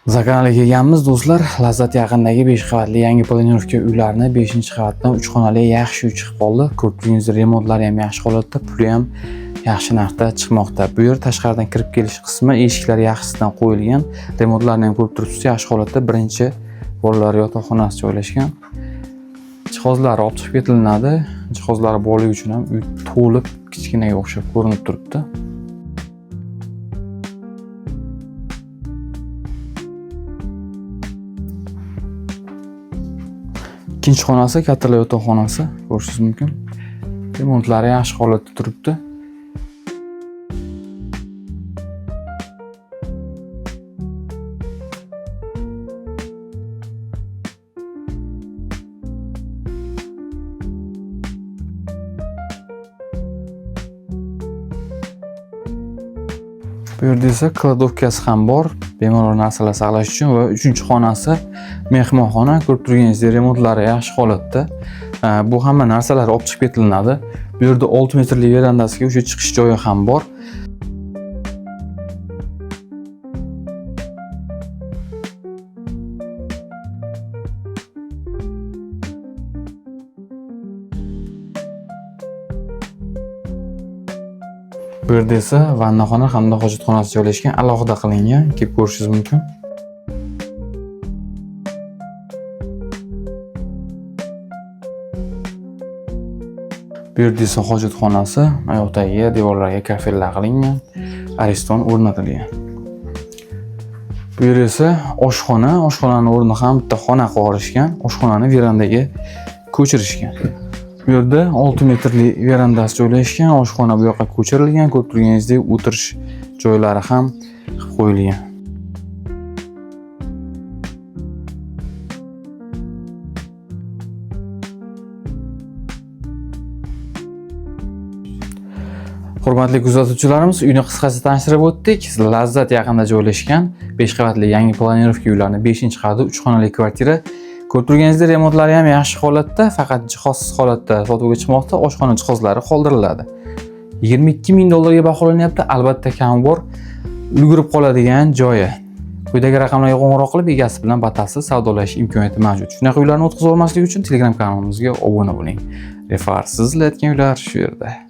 Zakanaliga kelganmiz do'stlar. Lazzat yaqinidagi 5 qavatli yangi planirovka uylarni 5-qavatdan 3 xonali yaxshi uy chiqib qoldi. Ko'rib remontlari ham yaxshi holatda, puli ham yaxshi narxda chiqmoqda. Bu yer tashqaridan kirib kelish qismi, eshiklari yaxshisidan qo'yilgan. Remontlarni ham ko'rib turibsiz, yaxshi holatda. Birinchi bolalar yotoqxonasi joylashgan. Jihozlari olib chiqib ketilinadi. Jihozlari borligi uchun ham uy to'lib kichkinaga o'xshab ko'rinib turibdi. Ikkinchi xonasi kattalar yotoqxonasi, ko'rishingiz mumkin. Remontlari yaxshi holatda turibdi. Bu yerda esa kladovkasi ham bor, bemalol narsalar saqlash uchun va 3-xonasi mehmonxona. Ko'rib turganingizdek, remontlari yaxshi holatda. Bu hamma narsalar olib chiqib ketilinadi. Bu yerda 6 metrli verandasiga o'sha chiqish joyi ham bor. Bu yerda esa vannaxona hamda hojatxonasi joylashgan, alohida qilingan, kelib ko'rishingiz mumkin. Bu yerda esa hojatxonasi, oyoqdagi devorlarga kafellar qilingan, ariston o'rnatilgan. Bu yer esa oshxona, oshxonaning o'rnini ham bitta xona qilib olishgan, oshxonani verandaga ko'chirishgan. Bu yerda 6 metrli verandasi joylashgan, oshxona bu yoqqa ko'chirilgan. Ko'rib turganingizdek, o'tirish joylari ham qo'yilgan. Hurmatli kuzatuvchilarimiz, uyni qisqacha tanishtirib o'tdik. Lazzat yaqinida joylashgan 5 qavatli yangi planirovka uylarni 5-qavatli 3 xonali kvartira. Ko'rib turganingizdek, remontlari ham yaxshi holatda, faqat jihozsiz holatda sotuvga chiqmoqda. Oshxona jihozlari qoldiriladi. $22,000 baholanyapti. Albatta kami bor, ulgurib qoladigan joyi. Quyidagi raqamlarga qo'ng'iroq qilib, egasi bilan batafsil savdolash imkoniyati mavjud. Shunaqa uylarni o'tkazib olmaslik uchun Telegram kanalimizga obuna bo'ling. Refar, siz izlayotgan uylar shu yerda.